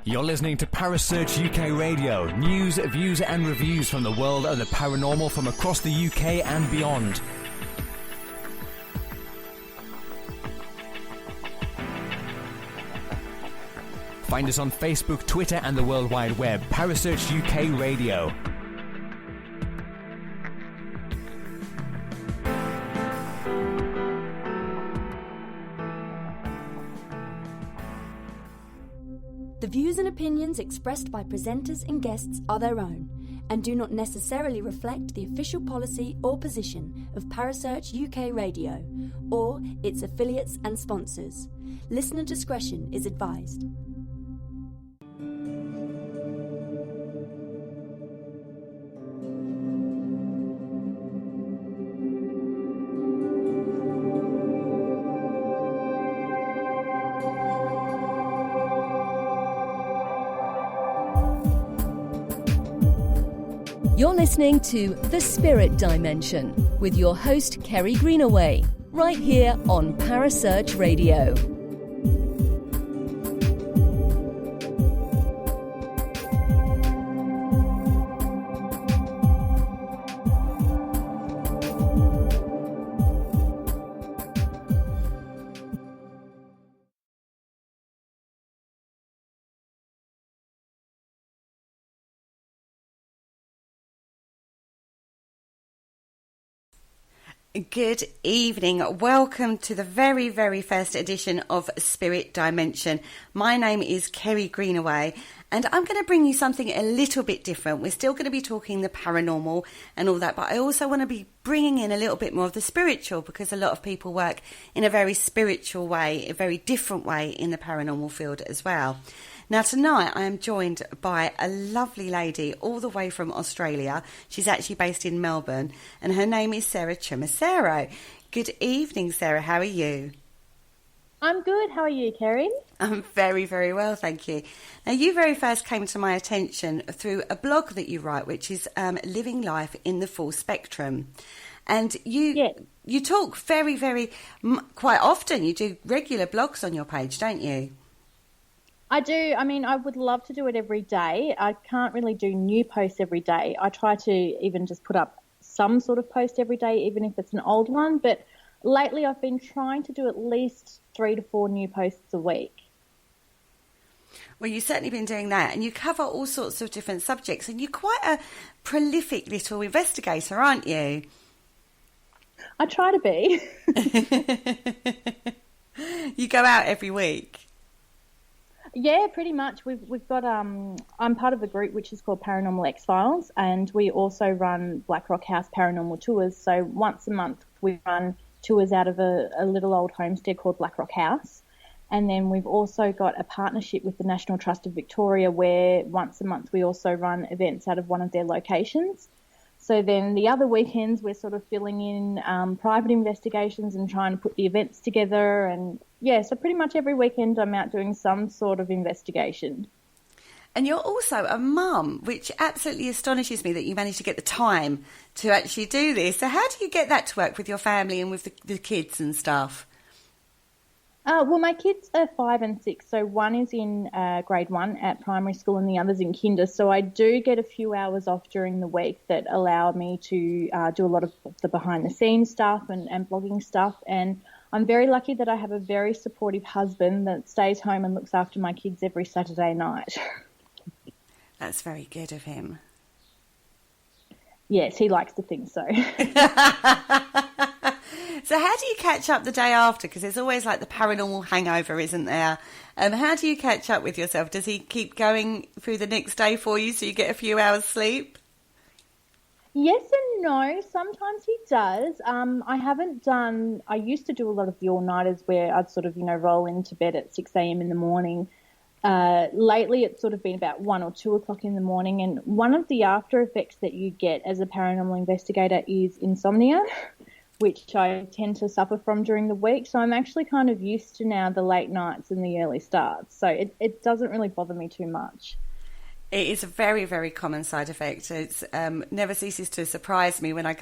You're listening to Parasearch UK Radio. News, views and reviews from the world of the paranormal from across the UK and beyond. Find us on Facebook, Twitter and the World Wide Web. Parasearch UK Radio. The views and opinions expressed by presenters and guests are their own and do not necessarily reflect the official policy or position of Parasearch UK Radio or its affiliates and sponsors. Listener discretion is advised. You're listening to The Spirit Dimension with your host, Kerry Greenaway, right here on Parasearch Radio. Good evening. Welcome to the very, very first edition of Spirit Dimension. My name is Kerry Greenaway and I'm going to bring you something a little bit different. We're still going to be talking the paranormal and all that, but I also want to be bringing in a little bit more of the spiritual because a lot of people work in a very spiritual way, a very different way in the paranormal field as well. Now, tonight I am joined by a lovely lady all the way from Australia. She's actually based in Melbourne, and her name is Sarah Chumacero. Good evening, Sarah. How are you? I'm good. How are you, Kerry? I'm very, very well, thank you. Now, you very first came to my attention through a blog that you write, which is Living Life in the Full Spectrum. And you talk very, very, quite often. You do regular blogs on your page, don't you? I do. I mean, I would love to do it every day. I can't really do new posts every day. I try to even just put up some sort of post every day, even if it's an old one. But lately I've been trying to do at least 3 to 4 new posts a week. Well, you've certainly been doing that, and you cover all sorts of different subjects, and you're quite a prolific little investigator, aren't you? I try to be. You go out every week? Yeah, pretty much. We've got I'm part of a group which is called Paranormal X-Files, and we also run Black Rock House Paranormal Tours. So once a month we run tours out of a little old homestead called Black Rock House. And then we've also got a partnership with the National Trust of Victoria where once a month we also run events out of one of their locations. So then the other weekends we're sort of filling in private investigations and trying to put the events together. And yeah, so pretty much every weekend I'm out doing some sort of investigation. And you're also a mum, which absolutely astonishes me that you managed to get the time to actually do this. So how do you get that to work with your family and with the kids and stuff? Well, my kids are 5 and 6, so one is in grade 1 at primary school and the other's in kinder. So I do get a few hours off during the week that allow me to do a lot of the behind-the-scenes stuff and blogging stuff. And I'm very lucky that I have a very supportive husband that stays home and looks after my kids every Saturday night. That's very good of him. Yes, he likes to think so. So how do you catch up the day after? Because there's always like the paranormal hangover, isn't there? How do you catch up with yourself? Does he keep going through the next day for you so you get a few hours sleep? Yes and no. Sometimes he does. I used to do a lot of the all-nighters where I'd sort of, roll into bed at 6 a.m. in the morning. Lately it's sort of been about 1 or 2 o'clock in the morning, and one of the after effects that you get as a paranormal investigator is insomnia, which I tend to suffer from during the week. So I'm actually kind of used to now the late nights and the early starts. So it doesn't really bother me too much. It is a very, very common side effect. It's never ceases to surprise me when I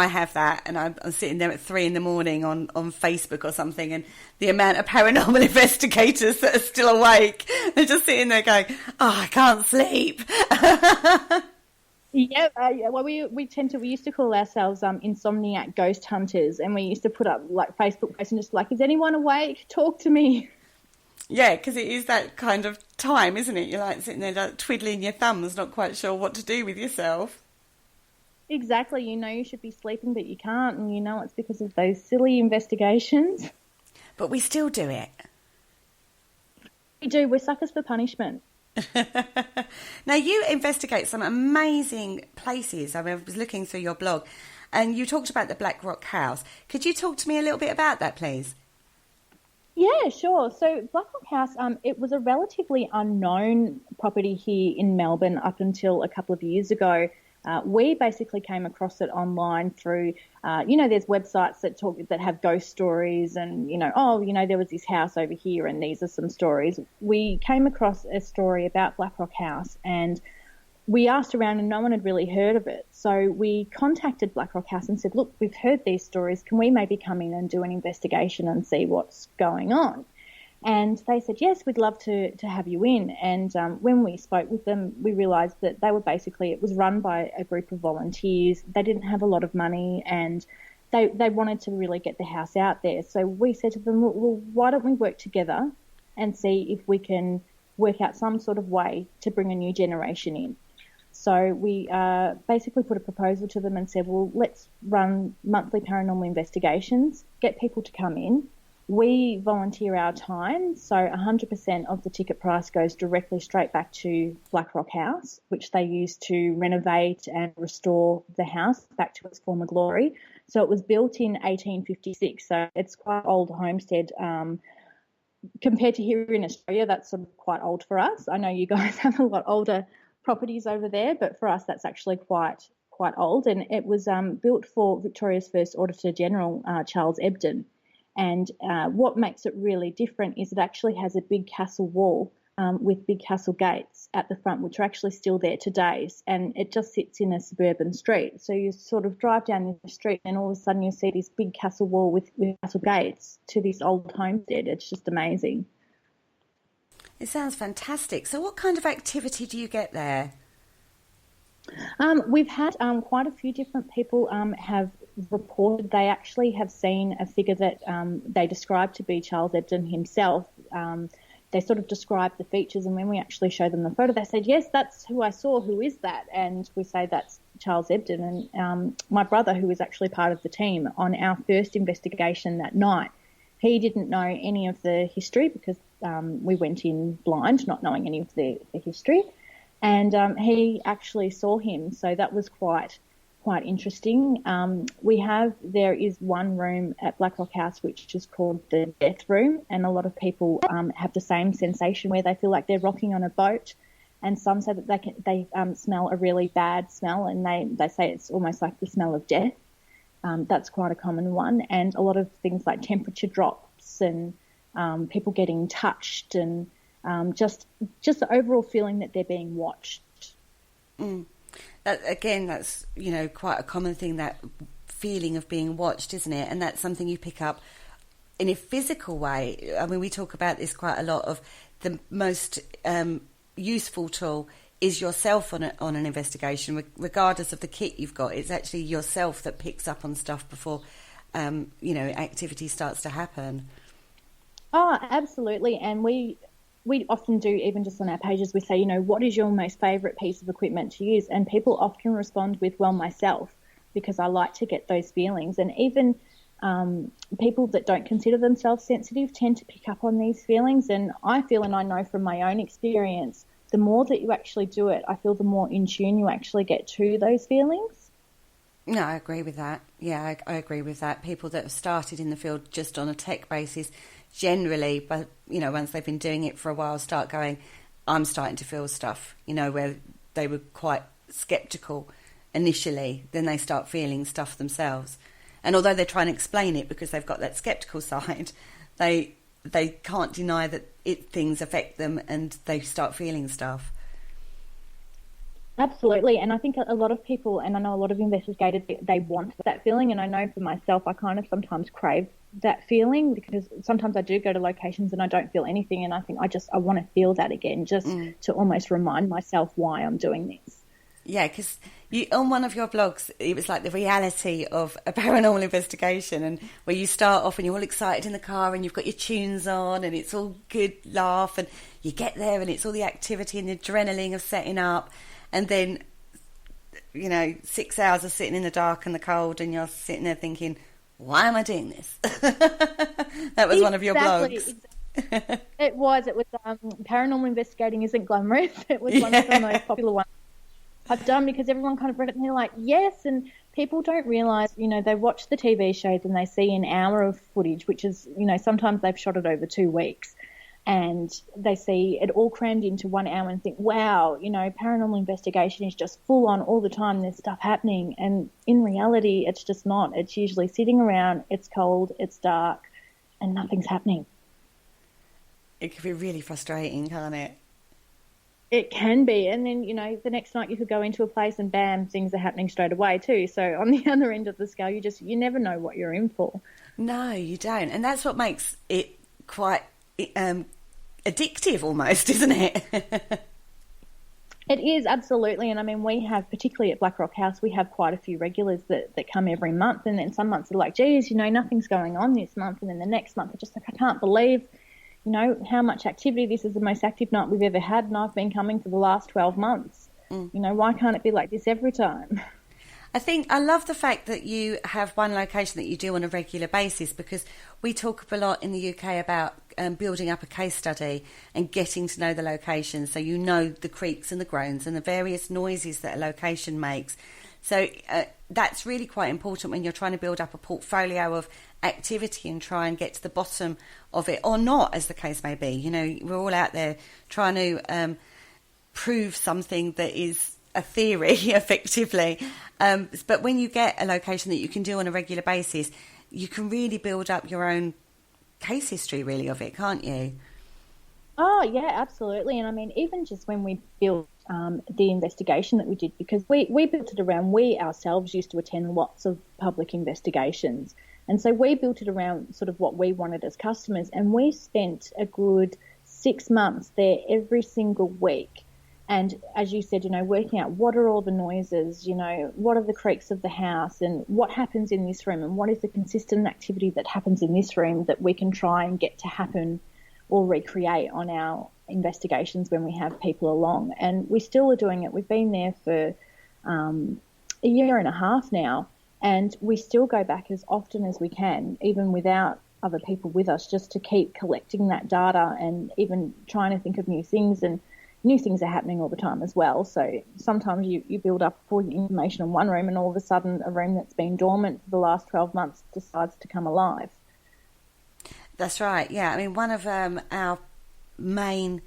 have that, and I'm sitting there at 3 a.m. on Facebook or something, and the amount of paranormal investigators that are still awake, they're just sitting there going, "Oh, I can't sleep." Yeah, well, we used to call ourselves insomniac ghost hunters, and we used to put up like Facebook posts and just like, "Is anyone awake? Talk to me." Yeah, because it is that kind of time, isn't it? You're like sitting there like, twiddling your thumbs, not quite sure what to do with yourself. Exactly. You know you should be sleeping, but you can't, and you know it's because of those silly investigations. But we still do it. We do. We're suckers for punishment. Now, you investigate some amazing places. I mean, I was looking through your blog, and you talked about the Black Rock House. Could you talk to me a little bit about that, please? Yeah, sure. So Black Rock House, it was a relatively unknown property here in Melbourne up until a couple of years ago. We basically came across it online through, there's websites that have ghost stories and, there was this house over here and these are some stories. We came across a story about Black Rock House and we asked around and no one had really heard of it. So we contacted Black Rock House and said, look, we've heard these stories. Can we maybe come in and do an investigation and see what's going on? And they said, yes, we'd love to have you in. And when we spoke with them, we realised that it was run by a group of volunteers. They didn't have a lot of money and they wanted to really get the house out there. So we said to them, well, why don't we work together and see if we can work out some sort of way to bring a new generation in. So we basically put a proposal to them and said, well, let's run monthly paranormal investigations, get people to come in. We volunteer our time, so 100% of the ticket price goes directly straight back to Black Rock House, which they use to renovate and restore the house back to its former glory. So it was built in 1856, so it's quite old homestead. Compared to here in Australia, that's sort of quite old for us. I know you guys have a lot older properties over there, but for us that's actually quite old, and it was built for Victoria's first Auditor General, Charles Ebden. And what makes it really different is it actually has a big castle wall with big castle gates at the front, which are actually still there today, and it just sits in a suburban street. So you sort of drive down the street and all of a sudden you see this big castle wall with castle gates to this old homestead. It's just amazing. It sounds fantastic. So what kind of activity do you get there? We've had quite a few different people have reported they actually have seen a figure that they described to be Charles Ebden himself. They sort of described the features, and when we actually show them the photo, they said, yes, that's who I saw. Who is that? And we say that's Charles Ebden. And my brother, who was actually part of the team on our first investigation that night, he didn't know any of the history because we went in blind, not knowing any of the history. And he actually saw him, so that was quite interesting. There is one room at Black Rock House which is called the Death Room, and a lot of people have the same sensation where they feel like they're rocking on a boat, and some say that they smell a really bad smell, and they say it's almost like the smell of death. That's quite a common one, and a lot of things like temperature drops and people getting touched and just the overall feeling that they're being watched. That's quite a common thing, that feeling of being watched, isn't it? And that's something you pick up in a physical way. I mean, we talk about this quite a lot. Of the most useful tool is yourself on an investigation, regardless of the kit you've got. It's actually yourself that picks up on stuff before activity starts to happen. Oh, absolutely. And we often do, even just on our pages, we say, what is your most favourite piece of equipment to use? And people often respond with, well, myself, because I like to get those feelings. And even people that don't consider themselves sensitive tend to pick up on these feelings. And I feel, and I know from my own experience, the more that you actually do it, I feel the more in tune you actually get to those feelings. No, I agree with that. Yeah, I agree with that. People that have started in the field just on a tech basis, generally, but once they've been doing it for a while, start going, I'm starting to feel stuff, where they were quite sceptical initially, then they start feeling stuff themselves. And although they try and explain it because they've got that sceptical side, they can't deny that things affect them and they start feeling stuff. Absolutely. And I think a lot of people, and I know a lot of investigators, they want that feeling. And I know for myself, I kind of sometimes crave that feeling, because sometimes I do go to locations and I don't feel anything. And I think I want to feel that again, just to almost remind myself why I'm doing this. Yeah, because on one of your blogs, it was like the reality of a paranormal investigation, and where you start off and you're all excited in the car and you've got your tunes on and it's all good laugh, and you get there and it's all the activity and the adrenaline of setting up. And then, 6 hours of sitting in the dark and the cold, and you're sitting there thinking, why am I doing this? That was one of your blogs. Exactly. It was Paranormal Investigating Isn't Glamorous. It was one of the most popular ones I've done, because everyone kind of read it and they're like, yes. And people don't realise, they watch the TV shows and they see an hour of footage, which is, sometimes they've shot it over 2 weeks. And they see it all crammed into 1 hour and think, wow, paranormal investigation is just full on all the time. There's stuff happening. And in reality, it's just not. It's usually sitting around, it's cold, it's dark, and nothing's happening. It can be really frustrating, can't it? It can be. And then, the next night you could go into a place and bam, things are happening straight away too. So on the other end of the scale, you never know what you're in for. No, you don't. And that's what makes it quite addictive almost, isn't it? It is, absolutely. And I mean, we have, particularly at Black Rock House, we have quite a few regulars that come every month. And then some months are like, geez, nothing's going on this month. And then the next month are just like, I can't believe, how much activity. This is the most active night we've ever had. And I've been coming for the last 12 months. Why can't it be like this every time? I love the fact that you have one location that you do on a regular basis, because we talk a lot in the UK about building up a case study and getting to know the location, so the creaks and the groans and the various noises that a location makes. So that's really quite important when you're trying to build up a portfolio of activity and try and get to the bottom of it, or not, as the case may be. We're all out there trying to prove something that is a theory, effectively. But when you get a location that you can do on a regular basis, you can really build up your own case history, really, of it, can't you? Oh, yeah, absolutely. And I mean, even just when we built the investigation that we did, because we built it around, we ourselves used to attend lots of public investigations. And so we built it around sort of what we wanted as customers. And we spent a good 6 months there every single week. And as you said, working out what are all the noises, what are the creaks of the house, and what happens in this room, and what is the consistent activity that happens in this room that we can try and get to happen or recreate on our investigations when we have people along. And we still are doing it. We've been there for a year and a half now, and we still go back as often as we can, even without other people with us, just to keep collecting that data and even trying to think of new things. And new things are happening all the time as well. So sometimes you build up all your information in one room, and all of a sudden a room that's been dormant for the last 12 months decides to come alive. That's right, yeah. I mean, one of our main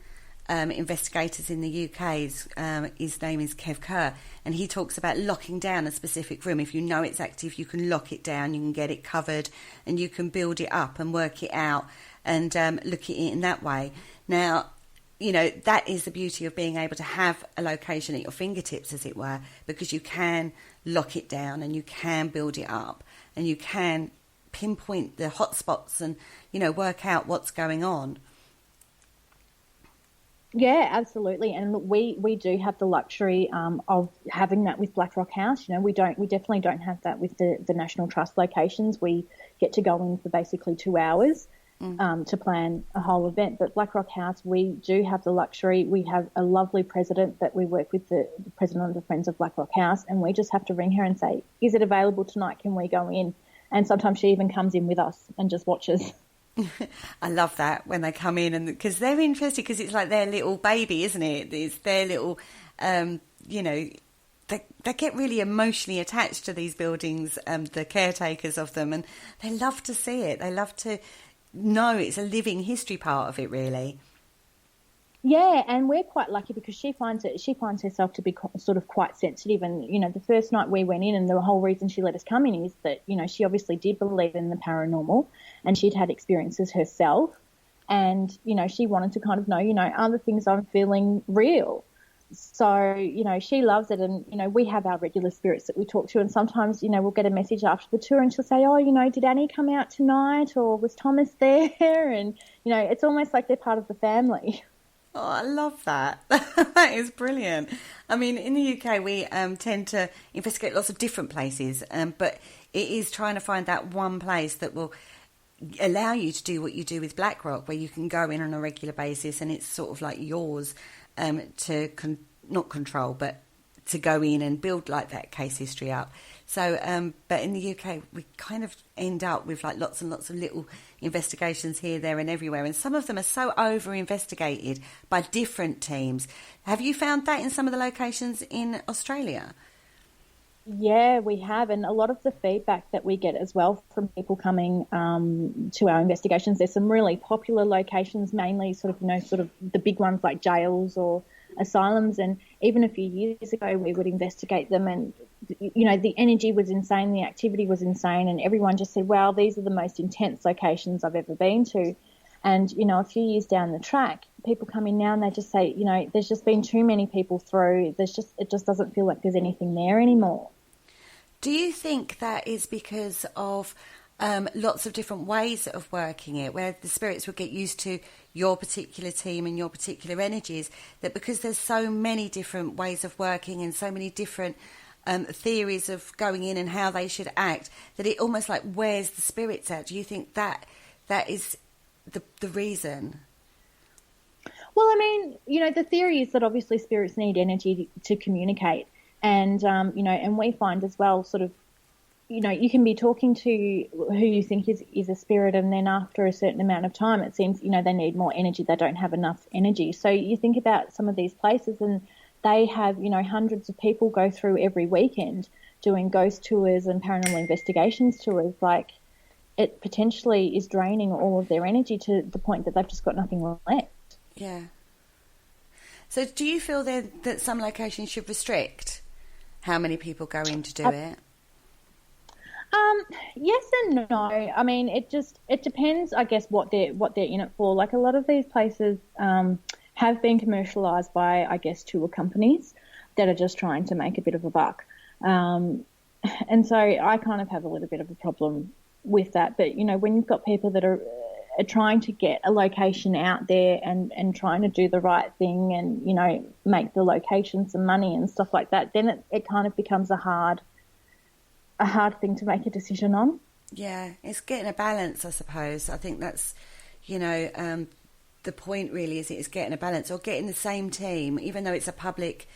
investigators in the UK, his name is Kev Kerr, and he talks about locking down a specific room. If you know it's active, you can lock it down, you can get it covered, and you can build it up and work it out and look at it in that way. Now, that is the beauty of being able to have a location at your fingertips, as it were, because you can lock it down and you can build it up and you can pinpoint the hot spots and, work out what's going on. Yeah, absolutely. And look, we do have the luxury of having that with Black Rock House. We definitely don't have that with the National Trust locations. We get to go in for basically 2 hours. To plan a whole event. But Black Rock House, we do have the luxury. We have a lovely president that we work with, the president of the Friends of Black Rock House, and we just have to ring her and say, is it available tonight? Can we go in? And sometimes she even comes in with us and just watches. I love that when they come in, and because they're interested, because it's like their little baby, isn't it? It's their little, they get really emotionally attached to these buildings, the caretakers of them, and they love to see it. They love to know it's a living history part of it, really. Yeah, and we're quite lucky because she finds herself to be sort of quite sensitive. And, the first night we went in, and the whole reason she let us come in is that, she obviously did believe in the paranormal and she'd had experiences herself. And, she wanted to kind of know, are the things I'm feeling real? So, she loves it. And, we have our regular spirits that we talk to. And sometimes, we'll get a message after the tour and she'll say, oh, did Annie come out tonight, or was Thomas there? And, it's almost like they're part of the family. Oh, I love that. That is brilliant. I mean, in the UK, we tend to investigate lots of different places, but it is trying to find that one place that will allow you to do what you do with Blackrock, where you can go in on a regular basis and it's sort of like yours to not control, but to go in and build like that case history up. So, but in the UK, we kind of end up with like lots and lots of little investigations here, there and everywhere. And some of them are so over-investigated by different teams. Have you found that in some of the locations in Australia? Yeah, we have. And a lot of the feedback that we get as well from people coming to our investigations, there's some really popular locations, mainly sort of the big ones like jails or asylums. And even a few years ago, we would investigate them and, the energy was insane, the activity was insane, and everyone just said, wow, these are the most intense locations I've ever been to. And, a few years down the track, people come in now and they just say, there's just been too many people through. It just doesn't feel like there's anything there anymore. Do you think that is because of lots of different ways of working it, where the spirits will get used to your particular team and your particular energies, that because there's so many different ways of working and so many different theories of going in and how they should act, that it almost like wears the spirits out? Do you think that is the reason? Well, I mean, the theory is that obviously spirits need energy to communicate. And, and we find as well sort of, you can be talking to who you think is a spirit, and then after a certain amount of time, it seems, they need more energy. They don't have enough energy. So you think about some of these places and they have, hundreds of people go through every weekend doing ghost tours and paranormal investigations tours. Like, it potentially is draining all of their energy to the point that they've just got nothing left. Yeah. So do you feel then that some locations should restrict how many people go in to do it? Yes and no. I mean, it depends, I guess, what they're in it for. Like, a lot of these places have been commercialised by, I guess, tour companies that are just trying to make a bit of a buck. And so I kind of have a little bit of a problem with that. But, when you've got people that are trying to get a location out there and trying to do the right thing and, make the location some money and stuff like that, then it kind of becomes a hard thing to make a decision on. Yeah, it's getting a balance, I suppose. I think that's, the point really is getting a balance, or getting the same team, even though it's a public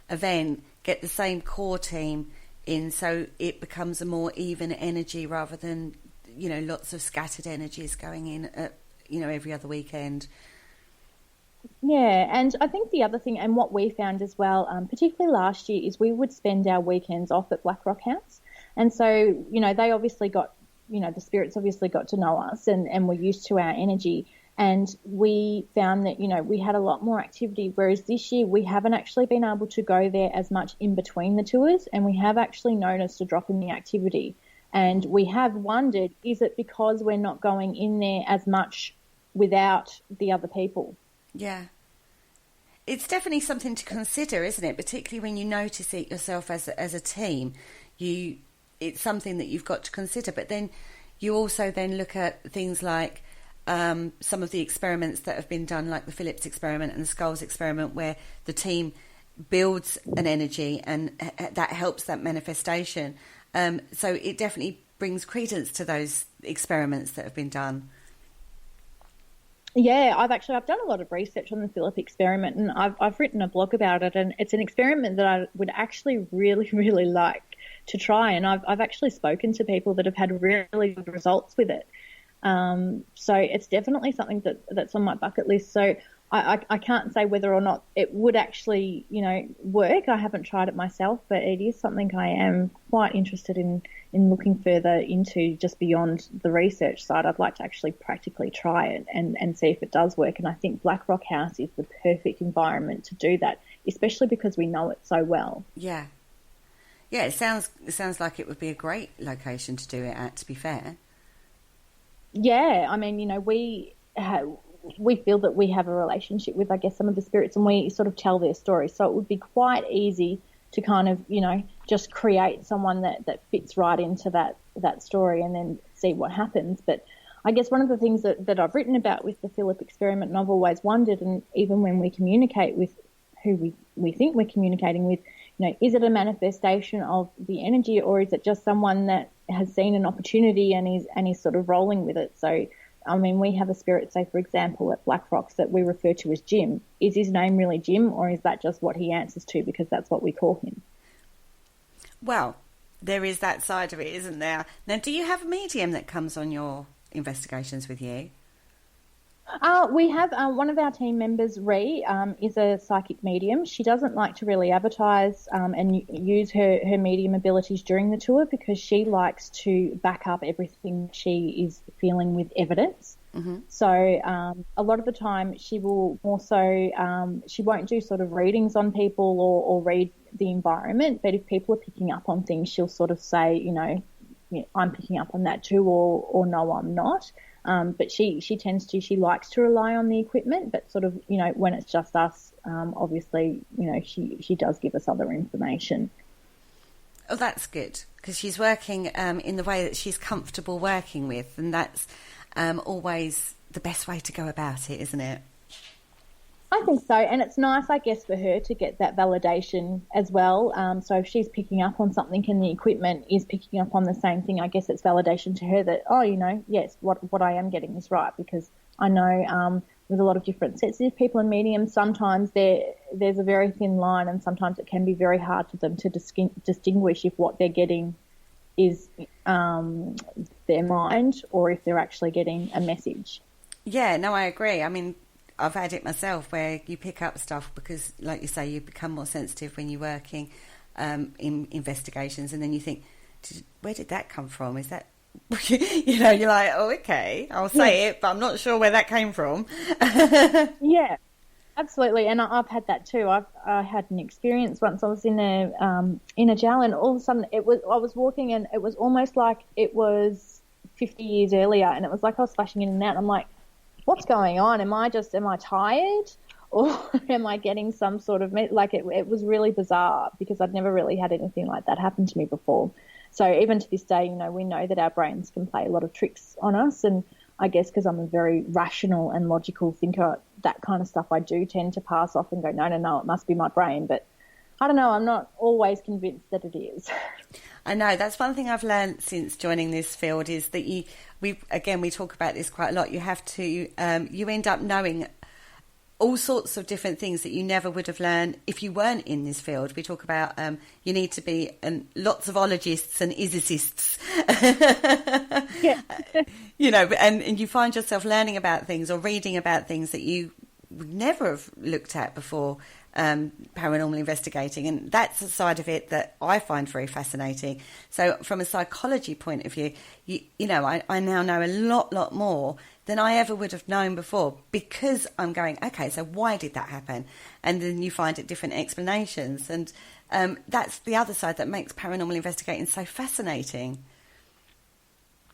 event, get the same core team in so it becomes a more even energy rather than, lots of scattered energies going in at, every other weekend. Yeah, and I think the other thing, and what we found as well, particularly last year, is we would spend our weekends off at Blackrock House. And so, they obviously got, the spirits obviously got to know us and were used to our energy. And we found that, we had a lot more activity, whereas this year we haven't actually been able to go there as much in between the tours, and we have actually noticed a drop in the activity. And we have wondered, is it because we're not going in there as much without the other people? Yeah. It's definitely something to consider, isn't it? Particularly when you notice it yourself as a team. It's something that you've got to consider. But then you also then look at things like some of the experiments that have been done, like the Phillips experiment and the Skulls experiment, where the team builds an energy and that helps that manifestation. So it definitely brings credence to those experiments that have been done. Yeah, I've done a lot of research on the Phillips experiment, and I've written a blog about it, and it's an experiment that I would actually really, really like to try, and I've actually spoken to people that have had really good results with it. So it's definitely something that's on my bucket list. So I can't say whether or not it would actually, work. I haven't tried it myself, but it is something I am quite interested in looking further into, just beyond the research side. I'd like to actually practically try it and see if it does work. And I think Blackrock House is the perfect environment to do that, especially because we know it so well. Yeah. Yeah, it sounds like it would be a great location to do it at, to be fair. Yeah, I mean, we feel that we have a relationship with, I guess, some of the spirits, and we sort of tell their story. So it would be quite easy to kind of, just create someone that fits right into that story and then see what happens. But I guess one of the things that I've written about with the Philip experiment, and I've always wondered, and even when we communicate with who we think we're communicating with, is it a manifestation of the energy, or is it just someone that has seen an opportunity and is sort of rolling with it? So, I mean, we have a spirit, say, for example, at Black Rocks that we refer to as Jim. Is his name really Jim, or is that just what he answers to because that's what we call him? Well, there is that side of it, isn't there? Now, do you have a medium that comes on your investigations with you? We have one of our team members, Ree, is a psychic medium. She doesn't like to really advertise and use her medium abilities during the tour because she likes to back up everything she is feeling with evidence. Mm-hmm. So a lot of the time she will also, she won't do sort of readings on people or read the environment, but if people are picking up on things, she'll sort of say, I'm picking up on that too, or no, I'm not. But she likes to rely on the equipment, but sort of, when it's just us, obviously, she does give us other information. Oh, that's good, because she's working in the way that she's comfortable working with, and that's always the best way to go about it, isn't it? I think so, and it's nice, I guess, for her to get that validation as well. So if she's picking up on something and the equipment is picking up on the same thing, I guess it's validation to her that, yes, what I am getting is right, because I know with a lot of different sensitive people and mediums, sometimes there's a very thin line, and sometimes it can be very hard for them to distinguish if what they're getting is their mind or if they're actually getting a message. Yeah, no, I agree. I mean, I've had it myself where you pick up stuff because, like you say, you become more sensitive when you're working in investigations, and then you think, where did that come from? Is that, you're like, oh, okay, I'll say it, but I'm not sure where that came from. Yeah, absolutely. And I've had that too. I had an experience once. I was in a jail, and all of a sudden I was walking, and it was almost like it was 50 years earlier, and it was like I was flashing in and out. I'm like, what's going on? Am I tired, or am I getting some sort of, it was really bizarre because I'd never really had anything like that happen to me before. So even to this day, we know that our brains can play a lot of tricks on us. And I guess because I'm a very rational and logical thinker, that kind of stuff I do tend to pass off and go, no, it must be my brain. But I don't know, I'm not always convinced that it is. I know, that's one thing I've learned since joining this field is that we talk about this quite a lot. You have to, you end up knowing all sorts of different things that you never would have learned if you weren't in this field. We talk about you need to be lots of ologists and physicists. Yeah. and you find yourself learning about things or reading about things that you would never have looked at before. Paranormal investigating, and that's a side of it that I find very fascinating. So from a psychology point of view, I now know a lot more than I ever would have known before, because I'm going, okay, so why did that happen? And then you find it different explanations, and that's the other side that makes paranormal investigating so fascinating.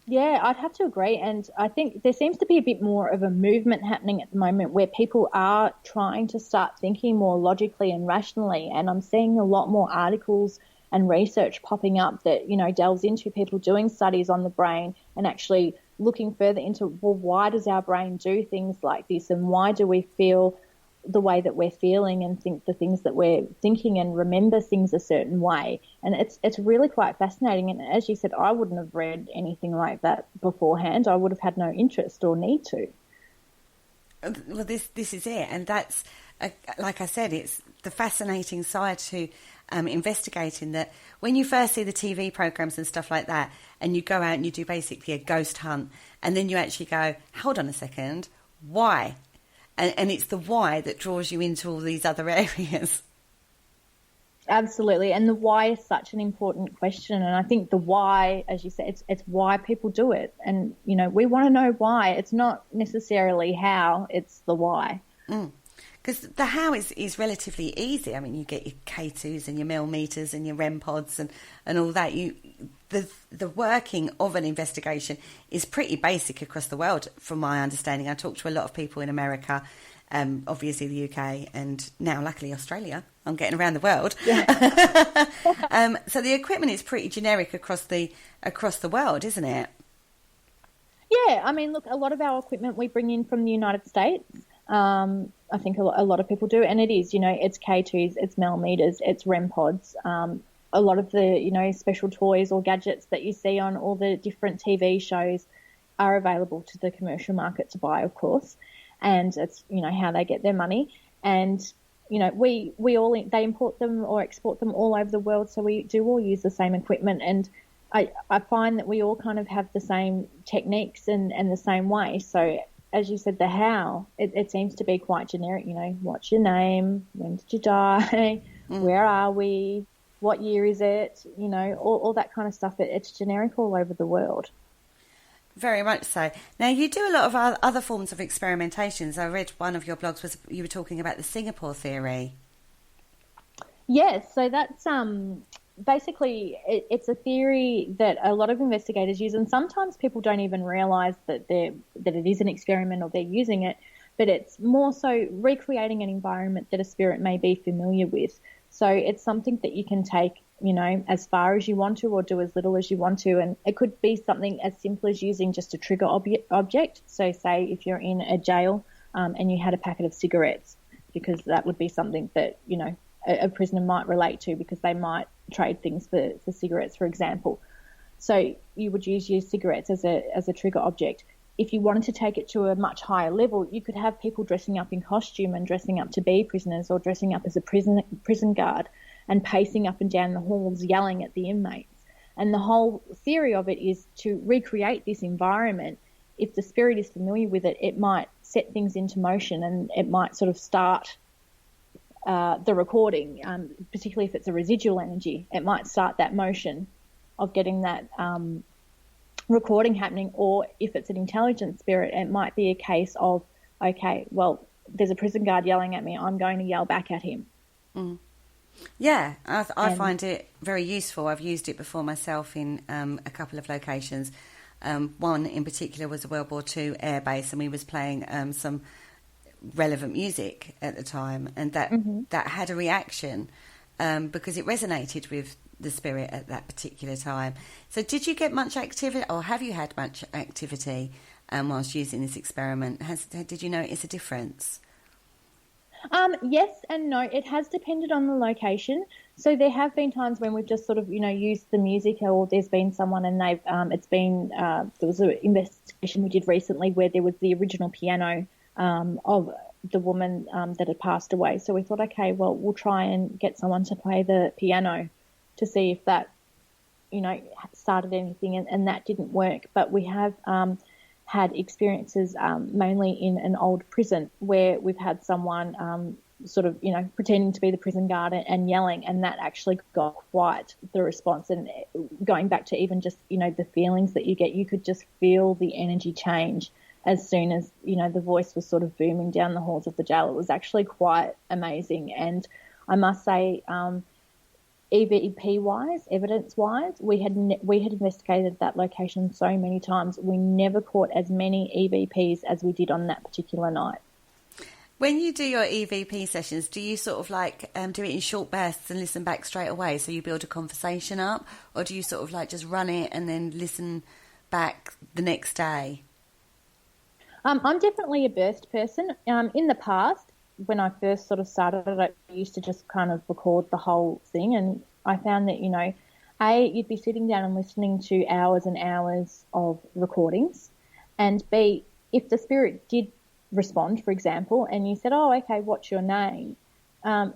Yeah, I'd have to agree. And I think there seems to be a bit more of a movement happening at the moment where people are trying to start thinking more logically and rationally. And I'm seeing a lot more articles and research popping up that, delves into people doing studies on the brain and actually looking further into, well, why does our brain do things like this? And why do we feel the way that we're feeling and think the things that we're thinking and remember things a certain way? And it's really quite fascinating. And as you said, I wouldn't have read anything like that beforehand. I would have had no interest or need to. Well, this is it. And that's, like I said, it's the fascinating side to investigating, that when you first see the TV programs and stuff like that, and you go out and you do basically a ghost hunt, and then you actually go, hold on a second, why? And it's the why that draws you into all these other areas. Absolutely. And the why is such an important question. And I think the why, as you said, it's why people do it. And, we want to know why. It's not necessarily how, it's the why. Mm. Because the how is relatively easy. I mean, you get your K2s and your millimeters and your REM pods and all that. The working of an investigation is pretty basic across the world, from my understanding. I talked to a lot of people in America, obviously the UK, and now luckily Australia. I'm getting around the world. Yeah. So the equipment is pretty generic across the world, isn't it? Yeah, I mean, look, a lot of our equipment we bring in from the United States. I think a lot of people do, and it is, it's K2s, it's millimeters, it's REM pods. A lot of the, special toys or gadgets that you see on all the different TV shows are available to the commercial market to buy, of course, and it's, how they get their money. And, they import them or export them all over the world, so we do all use the same equipment. And I find that we all kind of have the same techniques and the same way. So as you said, the how, it seems to be quite generic, what's your name, when did you die, where are we, what year is it, all that kind of stuff. It's generic all over the world. Very much so. Now, you do a lot of other forms of experimentations. I read one of your blogs you were talking about the Singapore theory. Yes, so that's basically it's a theory that a lot of investigators use, and sometimes people don't even realise that it is an experiment or they're using it, but it's more so recreating an environment that a spirit may be familiar with. So it's something that you can take, as far as you want to or do as little as you want to, and it could be something as simple as using just a trigger object. So say if you're in a jail and you had a packet of cigarettes, because that would be something that, a prisoner might relate to, because they might trade things for cigarettes, for example. So you would use your cigarettes as a trigger object. If you wanted to take it to a much higher level, you could have people dressing up in costume and dressing up to be prisoners, or dressing up as a prison guard and pacing up and down the halls yelling at the inmates. And the whole theory of it is to recreate this environment. If the spirit is familiar with it, it might set things into motion, and it might sort of start the recording, particularly if it's a residual energy. It might start that motion of getting that recording happening. Or if it's an intelligent spirit, it might be a case of, okay, well, there's a prison guard yelling at me, I'm going to yell back at him. Mm. Yeah, I find it very useful. I've used it before myself in a couple of locations. One in particular was a World War II air base, and we was playing some relevant music at the time, and that had a reaction because it resonated with the spirit at that particular time. So did you get much activity, or have you had much activity whilst using this experiment? Did you notice a difference? Yes and no. It has depended on the location. So there have been times when we've just sort of, used the music, or there's been someone and they've, there was an investigation we did recently where there was the original piano of the woman that had passed away. So we thought, okay, well, we'll try and get someone to play the piano to see if that, started anything, and that didn't work. But we have had experiences mainly in an old prison where we've had someone sort of, pretending to be the prison guard and yelling, and that actually got quite the response. And going back to even just, the feelings that you get, you could just feel the energy change as soon as, the voice was sort of booming down the halls of the jail. It was actually quite amazing. And I must say, EVP-wise, evidence-wise, we had investigated that location so many times. We never caught as many EVPs as we did on that particular night. When you do your EVP sessions, do you sort of do it in short bursts and listen back straight away, so you build a conversation up, or do you sort of just run it and then listen back the next day? I'm definitely a burst person. In the past, when I first sort of started, I used to just kind of record the whole thing, and I found that, A, you'd be sitting down and listening to hours and hours of recordings, and B, if the spirit did respond, for example, and you said, oh, okay, what's your name?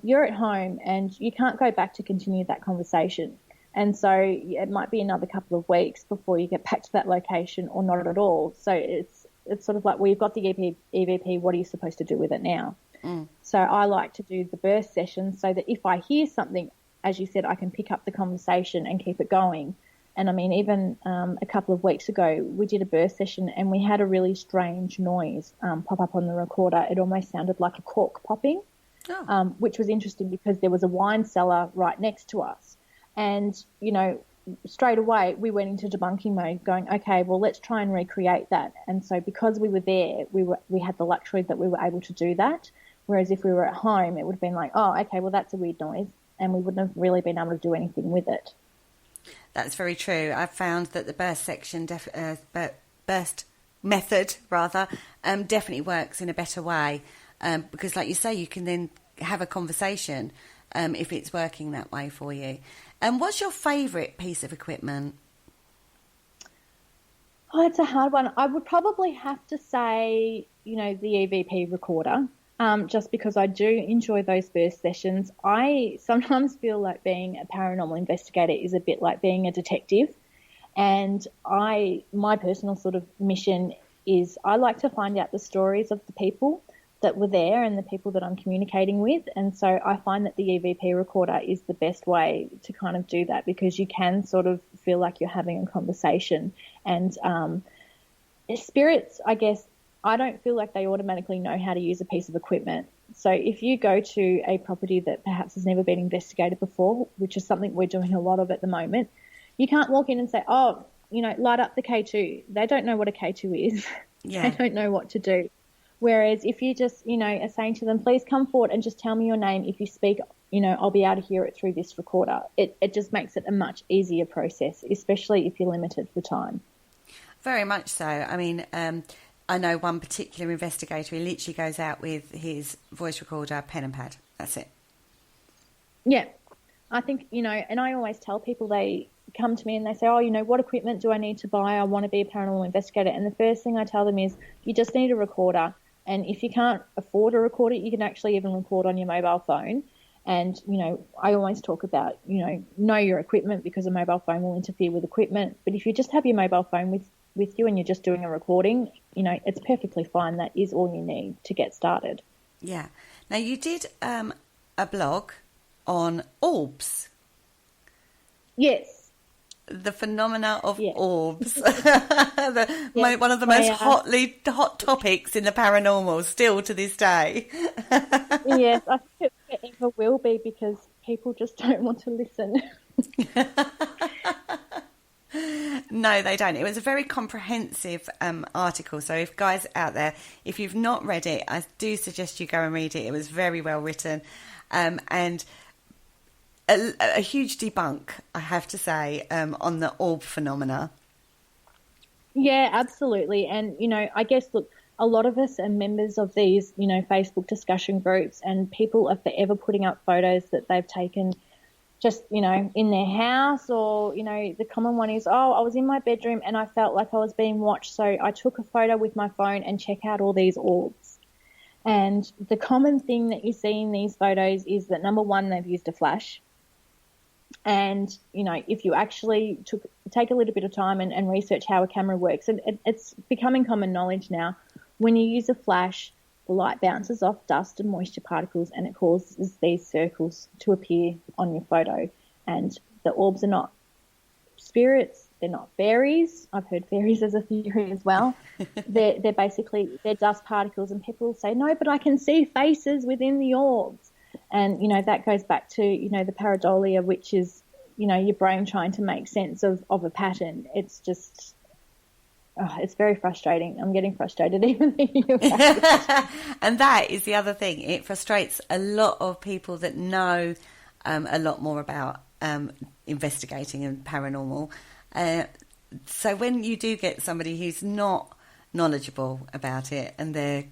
You're at home and you can't go back to continue that conversation. And so it might be another couple of weeks before you get back to that location, or not at all. So it's sort of like, well, you've got the EVP, what are you supposed to do with it now? So I like to do the burst sessions so that if I hear something, as you said, I can pick up the conversation and keep it going. And I mean, even a couple of weeks ago, we did a birth session and we had a really strange noise pop up on the recorder. It almost sounded like a cork popping, which was interesting because there was a wine cellar right next to us. And, you know, straight away we went into debunking mode going, okay, well, let's try and recreate that. And so because we were there, we had the luxury that we were able to do that. Whereas if we were at home, it would have been like, oh, okay, well, that's a weird noise. And we wouldn't have really been able to do anything with it. That's very true. I've found that the burst method definitely works in a better way because, like you say, you can then have a conversation if it's working that way for you. And what's your favourite piece of equipment? Oh, it's a hard one. I would probably have to say, you know, the EVP recorder. Just because I do enjoy those burst sessions. I sometimes feel like being a paranormal investigator is a bit like being a detective. And my personal sort of mission is I like to find out the stories of the people that were there and the people that I'm communicating with. And so I find that the EVP recorder is the best way to kind of do that because you can sort of feel like you're having a conversation. And spirits, I guess, I don't feel like they automatically know how to use a piece of equipment. So if you go to a property that perhaps has never been investigated before, which is something we're doing a lot of at the moment, you can't walk in and say, oh, you know, light up the K2. They don't know what a K2 is. Yeah. They don't know what to do. Whereas if you just, you know, are saying to them, please come forward and just tell me your name. If you speak, you know, I'll be able to hear it through this recorder. It just makes it a much easier process, especially if you're limited for time. Very much so. I mean, I know one particular investigator, he literally goes out with his voice recorder, pen and pad. That's it. Yeah. I think, you know, and I always tell people, they come to me and they say, oh, you know, what equipment do I need to buy? I want to be a paranormal investigator. And the first thing I tell them is you just need a recorder. And if you can't afford a recorder, you can actually even record on your mobile phone. And, you know, I always talk about, you know your equipment because a mobile phone will interfere with equipment. But if you just have your mobile phone with you and you're just doing a recording, you know, it's perfectly fine. That is all you need to get started. Yeah. Now, you did a blog on orbs. Yes. The phenomena of orbs. One of the most hot topics in the paranormal still to this day. Yes, I think it ever will be because people just don't want to listen. No, they don't. It was a very comprehensive article. So if guys out there, if you've not read it, I do suggest you go and read it. It was very well written and a huge debunk, I have to say, on the orb phenomena. Yeah, absolutely. And, you know, I guess, look, a lot of us are members of these, you know, Facebook discussion groups, and people are forever putting up photos that they've taken just, you know, in their house, or, you know, the common one is, oh, I was in my bedroom and I felt like I was being watched, so I took a photo with my phone and check out all these orbs. And the common thing that you see in these photos is that, number one, they've used a flash. And, you know, if you actually take a little bit of time and research how a camera works, and it's becoming common knowledge now, when you use a flash, the light bounces off dust and moisture particles and it causes these circles to appear on your photo. And the orbs are not spirits, they're not fairies. I've heard fairies as a theory as well. They're dust particles, and people say, no, but I can see faces within the orbs. And, you know, that goes back to, you know, the pareidolia, which is, you know, your brain trying to make sense of a pattern. It's just, it's very frustrating. I'm getting frustrated even thinking about it. And that is the other thing. It frustrates a lot of people that know a lot more about investigating and paranormal. So when you do get somebody who's not knowledgeable about it and they're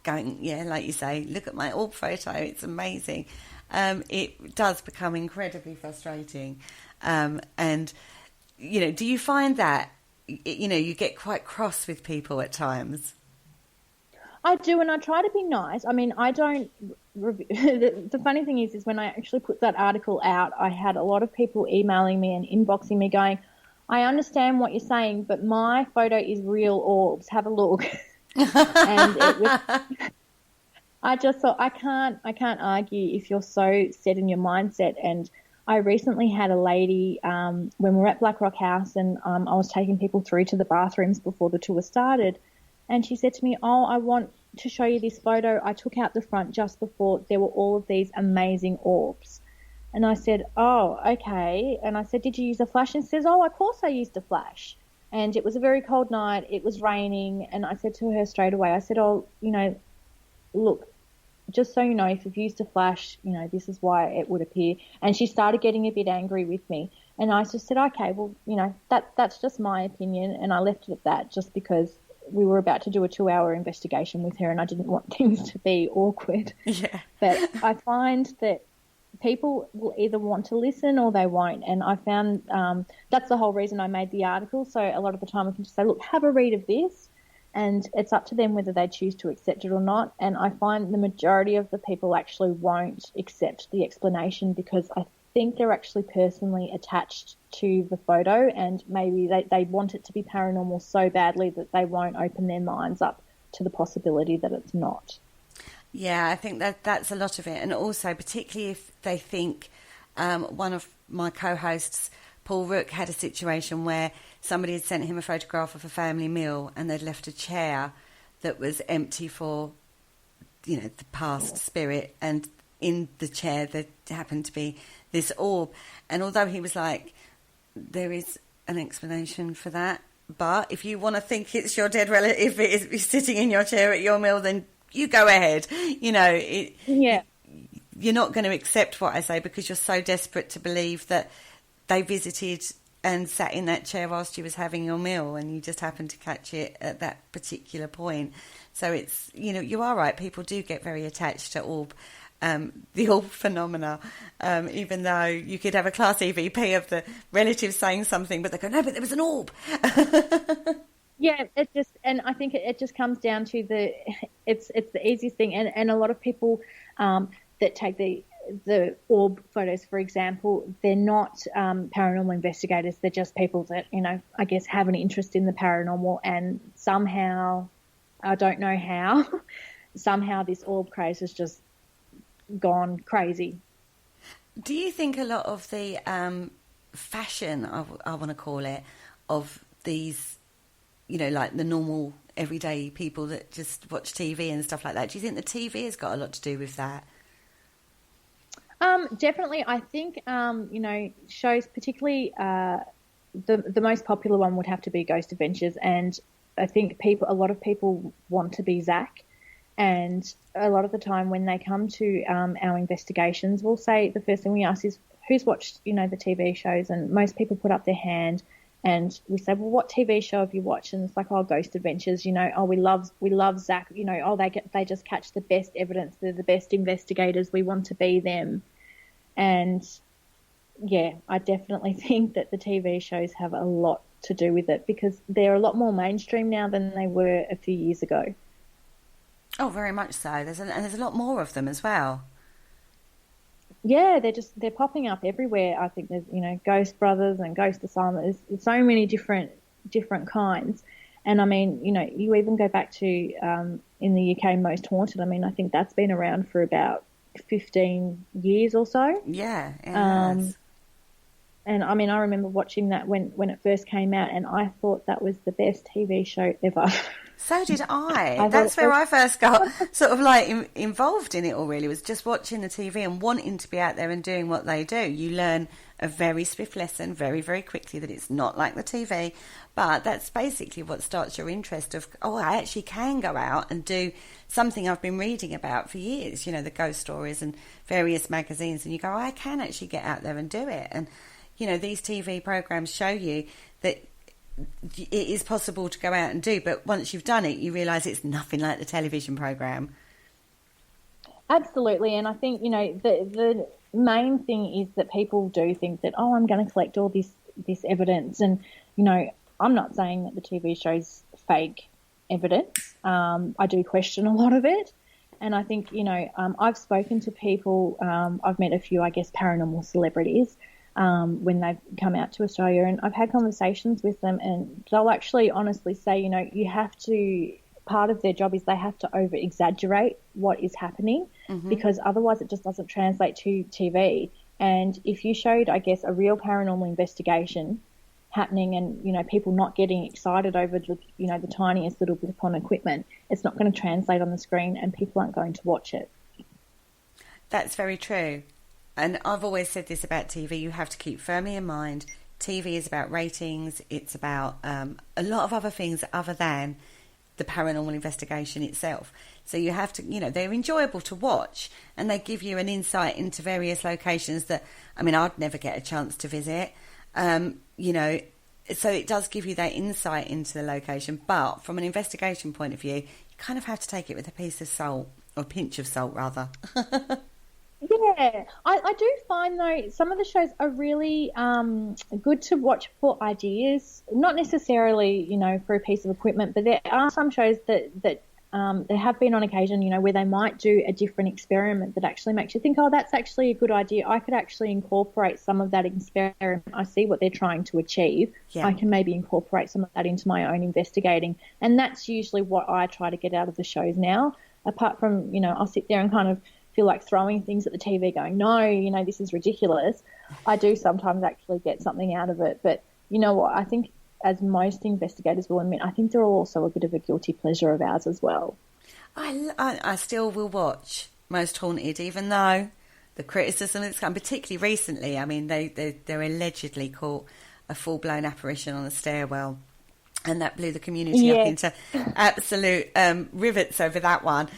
going, yeah, like you say, look at my orb photo, it's amazing. It does become incredibly frustrating. And, you know, do you find that, you know, you get quite cross with people at times? I do, and I try to be nice. I mean, I don't... The funny thing is when I actually put that article out, I had a lot of people emailing me and inboxing me going, I understand what you're saying, but my photo is real orbs. Have a look. And it was, I just thought I can't argue if you're so set in your mindset. And I recently had a lady, when we were at Black Rock House, and I was taking people through to the bathrooms before the tour started, and she said to me, "Oh, I want to show you this photo I took out the front just before there were all of these amazing orbs." And I said, "Oh, okay." And I said, "Did you use a flash?" And she says, "Oh, of course I used a flash." And it was a very cold night. It was raining. And I said to her straight away, I said, "Oh, look, just so you know, if you've used a flash, this is why it would appear." And she started getting a bit angry with me. And I just said, "Okay, well, that's just my opinion." And I left it at that, just because we were about to do a 2-hour investigation with her and I didn't want things to be awkward. Yeah. But I find that people will either want to listen or they won't. And I found that's the whole reason I made the article. So a lot of the time I can just say, look, have a read of this, and it's up to them whether they choose to accept it or not. And I find the majority of the people actually won't accept the explanation because I think they're actually personally attached to the photo, and maybe they want it to be paranormal so badly that they won't open their minds up to the possibility that it's not. Yeah, I think that's a lot of it. And also, particularly if they think, one of my co-hosts, Paul Rook, had a situation where somebody had sent him a photograph of a family meal and they'd left a chair that was empty for, the past spirit, and in the chair there happened to be this orb. And although he was like, there is an explanation for that, but if you want to think it's your dead relative, it is sitting in your chair at your meal, then you go ahead. Yeah. You're not going to accept what I say because you're so desperate to believe that they visited and sat in that chair whilst you was having your meal and you just happened to catch it at that particular point. So it's, you are right. People do get very attached to the orb phenomena, even though you could have a class EVP of the relatives saying something, but they go, no, but there was an orb. Yeah, and I think it just comes down to it's the easiest thing, and a lot of people that take the orb photos, for example, they're not paranormal investigators. They're just people that I guess have an interest in the paranormal, and somehow, I don't know how, somehow this orb craze has just gone crazy. Do you think a lot of the fashion, I want to call it, of these, like the normal everyday people that just watch TV and stuff like that, do you think the TV has got a lot to do with that? Definitely. I think, shows, particularly the most popular one would have to be Ghost Adventures, and I think a lot of people want to be Zach. And a lot of the time when they come to our investigations, we'll say the first thing we ask is, who's watched, the TV shows? And most people put up their hand, and we say, well, what TV show have you watched? And it's like, oh, Ghost Adventures, oh, we love Zach, oh, they just catch the best evidence. They're the best investigators. We want to be them. And yeah, I definitely think that the TV shows have a lot to do with it because they're a lot more mainstream now than they were a few years ago. Oh, very much so. There's a lot more of them as well. Yeah, they're popping up everywhere. I think there's Ghost Brothers and Ghost Asylum. There's so many different kinds, and I mean you even go back to in the UK Most Haunted. I mean I think that's been around for about 15 years or so. Yeah, it has. And I mean I remember watching that when it first came out, and I thought that was the best TV show ever. So did I. That's where I first got sort of like involved in it all, really, was just watching the TV and wanting to be out there and doing what they do. You learn a very swift lesson very, very quickly that it's not like the TV, but that's basically what starts your interest of, oh, I actually can go out and do something I've been reading about for years, the ghost stories and various magazines, and you go, oh, I can actually get out there and do it. And, these TV programs show you that it is possible to go out and do, but once you've done it, you realise it's nothing like the television program. Absolutely, and I think the main thing is that people do think that, oh, I'm going to collect all this evidence, and I'm not saying that the TV show's fake evidence. I do question a lot of it, and I think I've spoken to people. I've met a few, I guess, paranormal celebrities. When they've come out to Australia, and I've had conversations with them, and they'll actually honestly say, you have to, part of their job is they have to over exaggerate what is happening, because otherwise it just doesn't translate to TV. And if you showed, I guess, a real paranormal investigation happening and, people not getting excited over the tiniest little bit upon equipment, it's not going to translate on the screen and people aren't going to watch it. That's very true. And I've always said this about TV. You have to keep firmly in mind, TV is about ratings. It's about a lot of other things other than the paranormal investigation itself. So you have to, they're enjoyable to watch and they give you an insight into various locations that, I'd never get a chance to visit. So it does give you that insight into the location. But from an investigation point of view, you kind of have to take it with a piece of salt, or a pinch of salt, rather. Yeah, I do find, though, some of the shows are really good to watch for ideas, not necessarily, for a piece of equipment, but there are some shows that there have been on occasion, where they might do a different experiment that actually makes you think, oh, that's actually a good idea. I could actually incorporate some of that experiment. I see what they're trying to achieve. Yeah. I can maybe incorporate some of that into my own investigating. And that's usually what I try to get out of the shows now, apart from, I'll sit there and kind of feel like throwing things at the TV going, no, this is ridiculous. I do sometimes actually get something out of it. But you know what? I think, as most investigators will admit, I think they're also a bit of a guilty pleasure of ours as well. I still will watch Most Haunted, even though the criticism that's come, particularly recently, they're allegedly caught a full-blown apparition on a stairwell. And that blew the community up into absolute rivets over that one.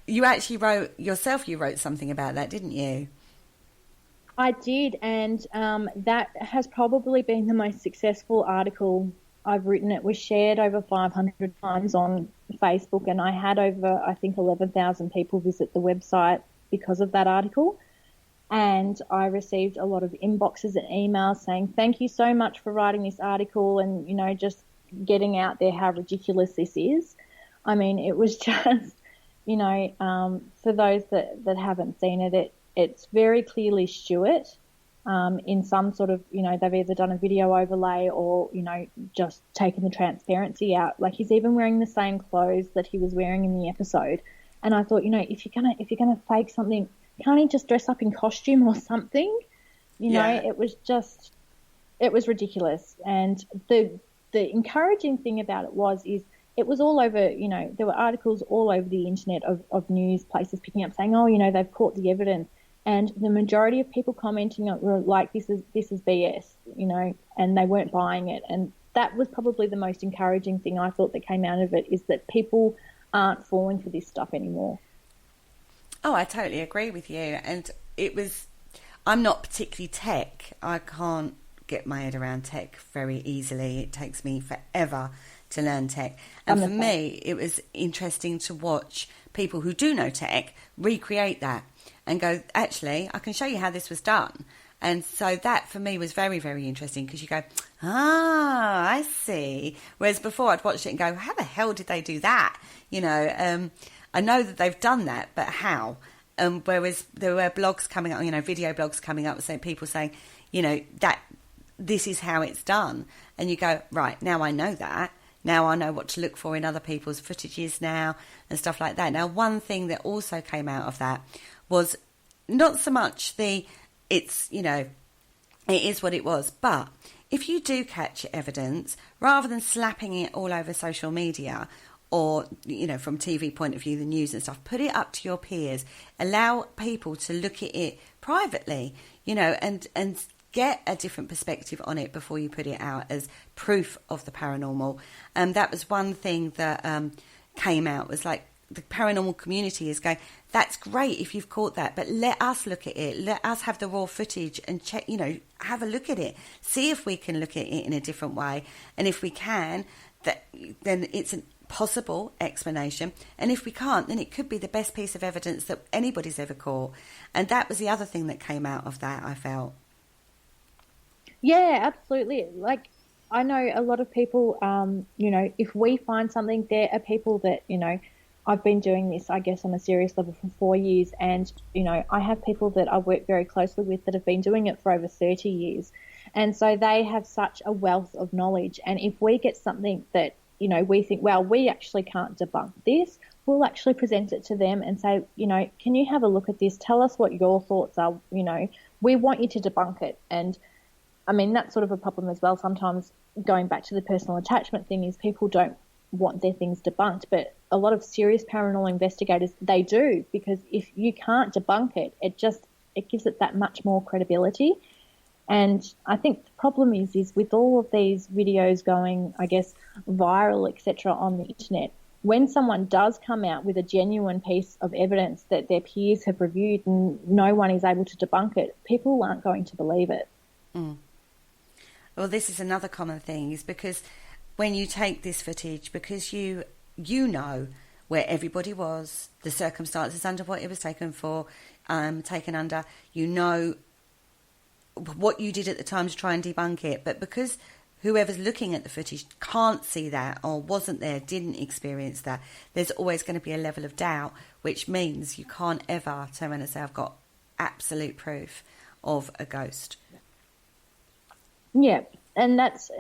You actually wrote something about that, didn't you? I did, and that has probably been the most successful article I've written. It was shared over 500 times on Facebook, and I had over, I think, 11,000 people visit the website because of that article. And I received a lot of inboxes and emails saying, thank you so much for writing this article and, just getting out there how ridiculous this is. It was just, for those that haven't seen it, it's very clearly Stuart in some sort of, they've either done a video overlay or, just taken the transparency out. Like, he's even wearing the same clothes that he was wearing in the episode. And I thought, if you're gonna fake something, can't he just dress up in costume or something? It was ridiculous. And the encouraging thing about it is it was all over, there were articles all over the internet of news places picking up saying, oh, they've caught the evidence. And the majority of people commenting were like, this is BS, and they weren't buying it. And that was probably the most encouraging thing I thought that came out of it, is that people aren't falling for this stuff anymore. Oh, I totally agree with you. And I'm not particularly tech. I can't get my head around tech very easily. It takes me forever to learn tech. And for me, it was interesting to watch people who do know tech recreate that and go, actually, I can show you how this was done. And so that for me was very, very interesting, because you go, I see. Whereas before I'd watched it and go, how the hell did they do that? I know that they've done that, but how? Whereas there were blogs coming up, video blogs coming up saying, people saying, that this is how it's done. And you go, right, now I know that. Now I know what to look for in other people's footages now and stuff like that. Now, one thing that also came out of that was not so much it is what it was, but if you do catch evidence, rather than slapping it all over social media or, from TV point of view, the news and stuff, put it up to your peers, allow people to look at it privately, and get a different perspective on it before you put it out as proof of the paranormal. And that was one thing that came out, was like, the paranormal community is going, that's great if you've caught that, but let us look at it. Let us have the raw footage and check, have a look at it. See if we can look at it in a different way. And if we can, then it's a possible explanation. And if we can't, then it could be the best piece of evidence that anybody's ever caught. And that was the other thing that came out of that, I felt. Yeah, absolutely. Like, I know a lot of people, if we find something, there are people that, I've been doing this, I guess, on a serious level for 4 years. And, I have people that I work very closely with that have been doing it for over 30 years. And so they have such a wealth of knowledge. And if we get something that, we think, well, we actually can't debunk this, we'll actually present it to them and say, can you have a look at this? Tell us what your thoughts are, we want you to debunk it. And I mean, that's sort of a problem as well. Sometimes going back to the personal attachment thing is people don't want their things debunked, but a lot of serious paranormal investigators, they do, because if you can't debunk it, it gives it that much more credibility. And I think the problem is with all of these videos going, I guess, viral, etc., on the internet, when someone does come out with a genuine piece of evidence that their peers have reviewed and no one is able to debunk it, people aren't going to believe it. Mm. Well, this is another common thing, is because when you take this footage, because you know where everybody was, the circumstances under what it was taken under, you know what you did at the time to try and debunk it, but because whoever's looking at the footage can't see that or wasn't there, didn't experience that, there's always going to be a level of doubt, which means you can't ever turn around and say, I've got absolute proof of a ghost. Yeah, and that's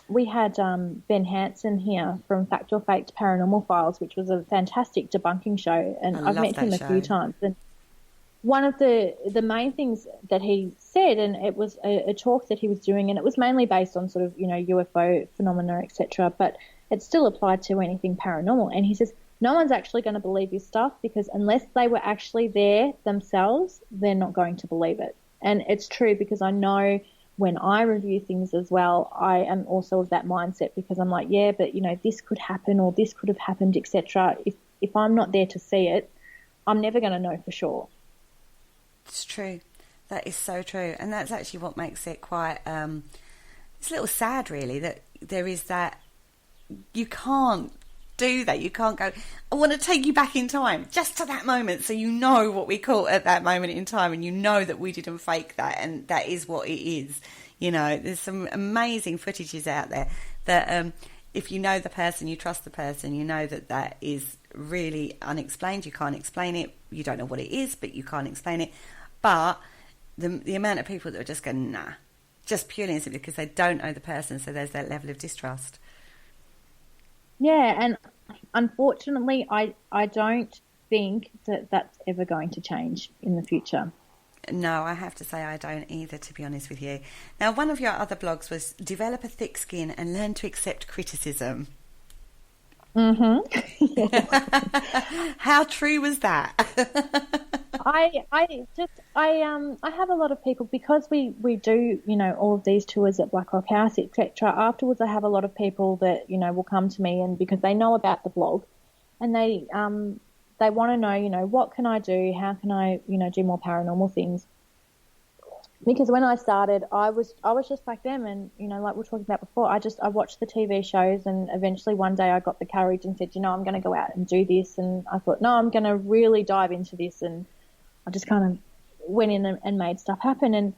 we had Ben Hansen here from Fact or Faked Paranormal Files, which was a fantastic debunking show, and I've met him a few times. And one of the main things that he said, and it was a talk that he was doing, and it was mainly based on sort of, you know, UFO phenomena, etc., but it still applied to anything paranormal. And he says, no one's actually going to believe your stuff, because unless they were actually there themselves, they're not going to believe it. And it's true, because I know when I review things as well, I am also of that mindset, because I'm like, yeah, but, you know, this could happen or this could have happened, etc. If I'm not there to see it, I'm never going to know for sure. It's true. That is so true. And that's actually what makes it quite, it's a little sad, really, that there is that, you can't do that. You can't go, I want to take you back in time, just to that moment, so you know what we caught at that moment in time, and you know that we didn't fake that, and that is what it is. You know, there's some amazing footages out there that if you know the person, you trust the person, you know that that is really unexplained. You can't explain it. You don't know what it is, but you can't explain it. But the amount of people that are just going, nah, just purely and simply because they don't know the person, so there's that level of distrust. Yeah, and unfortunately, I don't think that that's ever going to change in the future. No, I have to say I don't either, to be honest with you. Now, one of your other blogs was develop a thick skin and learn to accept criticism. Mm-hmm. How true was that? I have a lot of people, because we do, you know, all of these tours at Black Rock House, etc. Afterwards, I have a lot of people that, you know, will come to me, and because they know about the blog, and they want to know, you know, what can I do? How can I, you know, do more paranormal things? Because when I started, I was just like them, and, you know, like we were talking about before, I watched the TV shows, and eventually one day I got the courage and said, you know, I'm going to go out and do this. And I thought, no, I'm going to really dive into this. And I just kind of went in and made stuff happen. And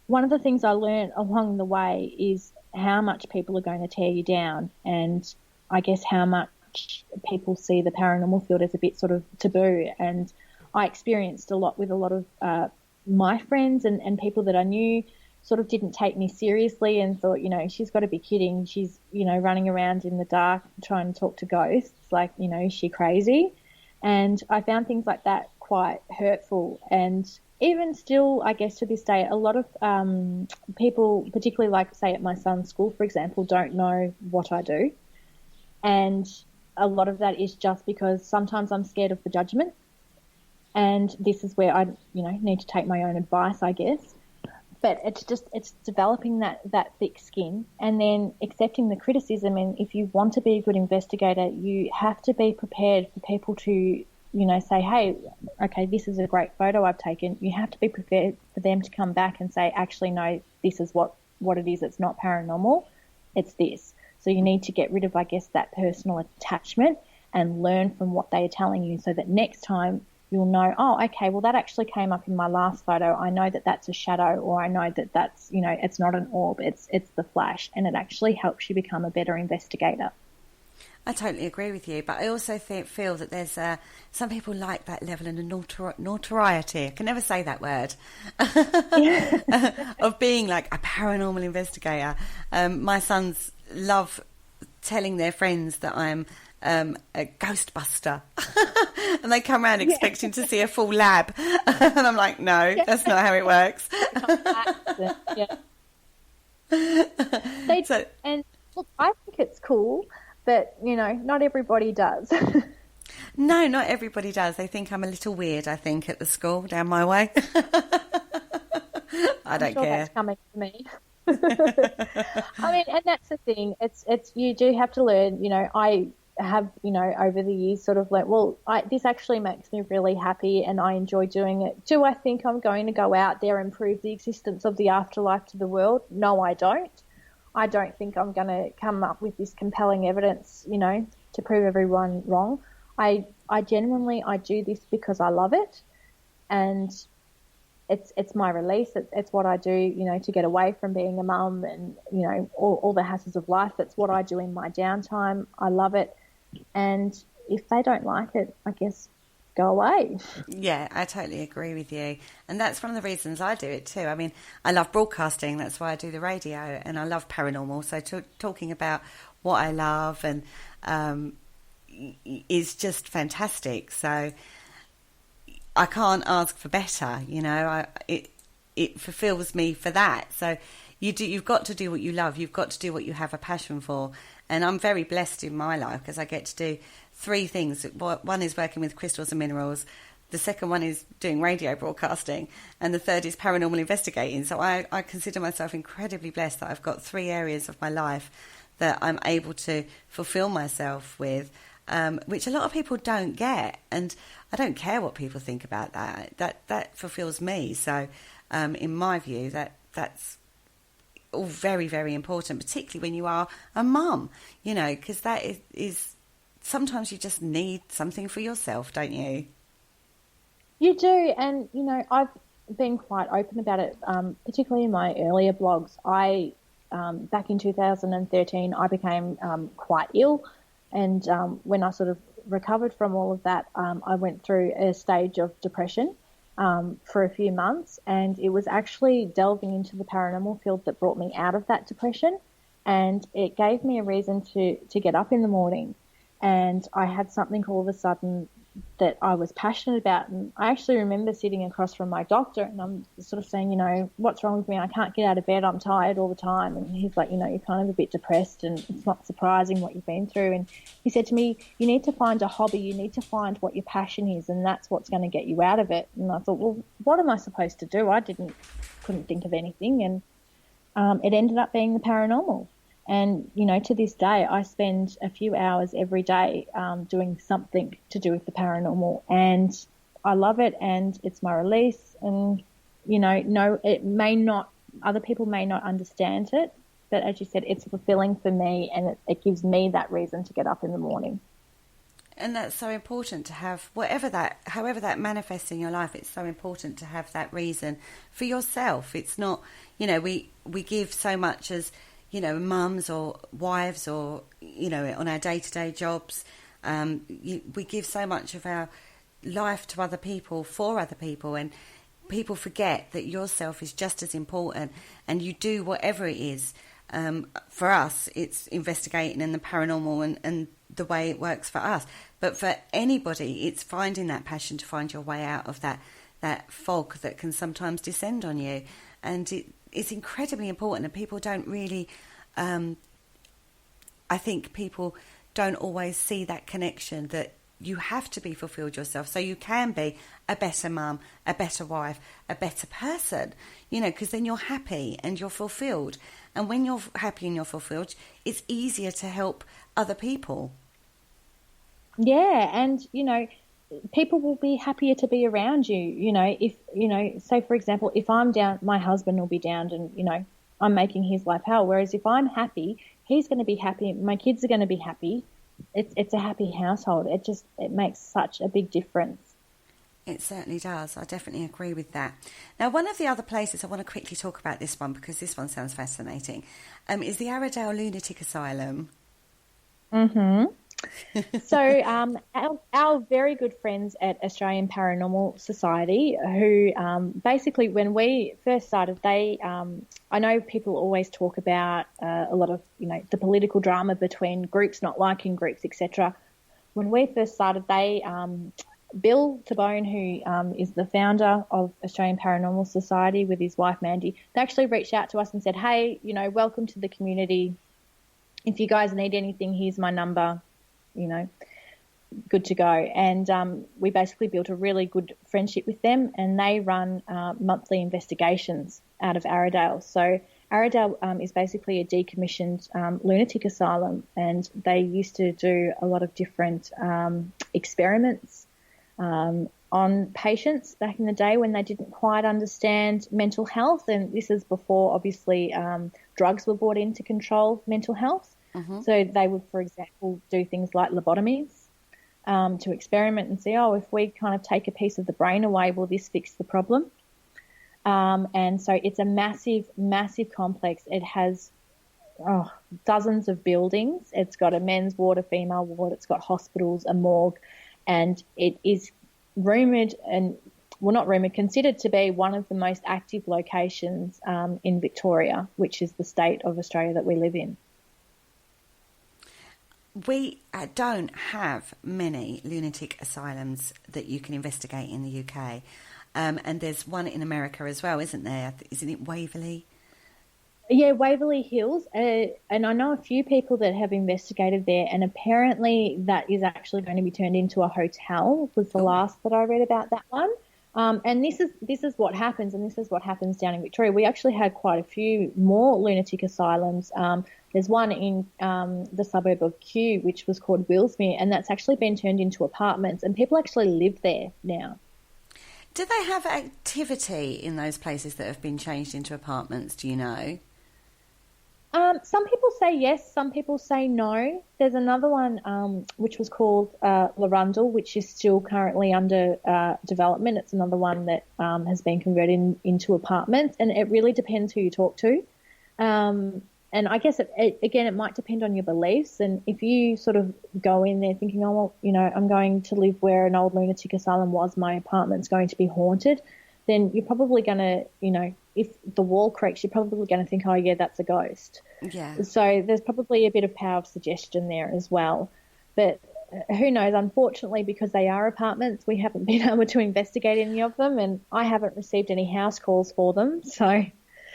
one of the things I learned along the way is how much people are going to tear you down, and I guess how much people see the paranormal field as a bit sort of taboo. And I experienced a lot with a lot of my friends and people that I knew sort of didn't take me seriously and thought, you know, she's got to be kidding. She's, you know, running around in the dark trying to talk to ghosts. Like, you know, is she crazy? And I found things like that quite hurtful. And even still, I guess to this day, a lot of people, particularly like, say, at my son's school, for example, don't know what I do. And a lot of that is just because sometimes I'm scared of the judgment. And this is where I, you know, need to take my own advice, I guess. But it's developing that thick skin and then accepting the criticism. And if you want to be a good investigator, you have to be prepared for people to, you know, say, hey, okay, this is a great photo I've taken. You have to be prepared for them to come back and say, actually, no, this is what it is. It's not paranormal. It's this. So you need to get rid of, I guess, that personal attachment and learn from what they are telling you, so that next time you'll know, oh, okay, well, that actually came up in my last photo. I know that that's a shadow, or I know that that's, you know, it's not an orb, it's the flash, and it actually helps you become a better investigator. I totally agree with you, but I also feel that there's some people like that level of notoriety. I can never say that word. Of being like a paranormal investigator. My sons love telling their friends that I'm a Ghostbuster. And they come around expecting to see a full lab. And I'm like, no, that's not how it works. And look, I think it's cool, but, not everybody does. No, not everybody does. They think I'm a little weird, I think, at the school down my way. I don't care. That's coming to me. I mean, and that's the thing. It's you do have to learn. I have over the years sort of like, well, this actually makes me really happy, and I enjoy doing it. Do I think I'm going to go out there and prove the existence of the afterlife to the world? No, I don't. I don't think I'm going to come up with this compelling evidence, to prove everyone wrong. I genuinely do this because I love it, and it's my release. It's what I do, to get away from being a mum and, all the hassles of life. That's what I do in my downtime. I love it. And if they don't like it, I guess go away. Yeah, I totally agree with you. And that's one of the reasons I do it too. I mean, I love broadcasting. That's why I do the radio, and I love paranormal. So talking about what I love and is just fantastic. So I can't ask for better, it fulfills me for that. So you've got to do what you love. You've got to do what you have a passion for. And I'm very blessed in my life because I get to do 3 things. One is working with crystals and minerals. The second one is doing radio broadcasting. And the third is paranormal investigating. So I consider myself incredibly blessed that I've got 3 areas of my life that I'm able to fulfill myself with, which a lot of people don't get. And I don't care what people think about that. That fulfills me. So in my view, that's all very, very important, particularly when you are a mum, because that is sometimes you just need something for yourself, don't you? You do. And, I've been quite open about it, particularly in my earlier blogs. Back in 2013, I became quite ill. And when I sort of recovered from all of that, I went through a stage of depression for a few months, and it was actually delving into the paranormal field that brought me out of that depression, and it gave me a reason to get up in the morning. And I had something all of a sudden that I was passionate about, and I actually remember sitting across from my doctor, and I'm sort of saying, what's wrong with me? I can't get out of bed. I'm tired all the time. And he's like, you're kind of a bit depressed, and it's not surprising what you've been through. And he said to me, you need to find a hobby. You need to find what your passion is, and that's what's going to get you out of it. And I thought, well, what am I supposed to do? I couldn't think of anything. And it ended up being the paranormal. And, to this day, I spend a few hours every day doing something to do with the paranormal. And I love it, and it's my release. And, other people may not understand it, but as you said, it's fulfilling for me, and it gives me that reason to get up in the morning. And that's so important to have, however that manifests in your life, it's so important to have that reason for yourself. It's not, we give so much as, mums or wives or, on our day-to-day jobs. We give so much of our life to other people, for other people, and people forget that yourself is just as important, and you do whatever it is. For us, it's investigating and the paranormal and the way it works for us. But for anybody, it's finding that passion to find your way out of that fog that can sometimes descend on you. And it's incredibly important, and people don't really, I think people don't always see that connection, that you have to be fulfilled yourself so you can be a better mum, a better wife, a better person, because then you're happy and you're fulfilled. And when you're happy and you're fulfilled, it's easier to help other people. Yeah, and, people will be happier to be around you, if, say, for example, if I'm down, my husband will be down and, I'm making his life hell. Whereas if I'm happy, he's going to be happy, my kids are going to be happy. It's a happy household. It makes such a big difference. It certainly does. I definitely agree with that. Now, one of the other places I want to quickly talk about this one, because this one sounds fascinating, is the Arrowdale Lunatic Asylum. Mm-hmm. So our very good friends at Australian Paranormal Society, who basically when we first started, they I know people always talk about a lot of the political drama between groups not liking groups, etc. When we first started, they Bill Tabone, who is the founder of Australian Paranormal Society with his wife Mandy, they actually reached out to us and said, hey, welcome to the community. If you guys need anything, here's my number. Good to go. And we basically built a really good friendship with them, and they run monthly investigations out of Arrowdale. So Arrowdale is basically a decommissioned lunatic asylum, and they used to do a lot of different experiments on patients back in the day when they didn't quite understand mental health. And this is before, obviously, drugs were brought in to control mental health. Mm-hmm. So they would, for example, do things like lobotomies to experiment and see, if we kind of take a piece of the brain away, will this fix the problem? And so it's a massive, massive complex. It has dozens of buildings. It's got a men's ward, a female ward. It's got hospitals, a morgue, and it is considered to be one of the most active locations in Victoria, which is the state of Australia that we live in. We don't have many lunatic asylums that you can investigate in the UK. And there's one in America as well, isn't there? Isn't it Waverley? Yeah, Waverley Hills. And I know a few people that have investigated there, and apparently that is actually going to be turned into a hotel, was the last that I read about that one. And this is what happens, and this is what happens down in Victoria. We actually had quite a few more lunatic asylums. There's one in the suburb of Kew, which was called Willsmere, and that's actually been turned into apartments, and people actually live there now. Do they have activity in those places that have been changed into apartments, do you know? Some people say yes, some people say no. There's another one which was called Larundel, which is still currently under development. It's another one that has been converted into apartments, and it really depends who you talk to. And I guess, it might depend on your beliefs. And if you sort of go in there thinking, I'm going to live where an old lunatic asylum was, my apartment's going to be haunted, then you're probably going to, if the wall creaks, you're probably going to think, oh, yeah, that's a ghost. Yeah. So there's probably a bit of power of suggestion there as well. But who knows? Unfortunately, because they are apartments, we haven't been able to investigate any of them, and I haven't received any house calls for them. So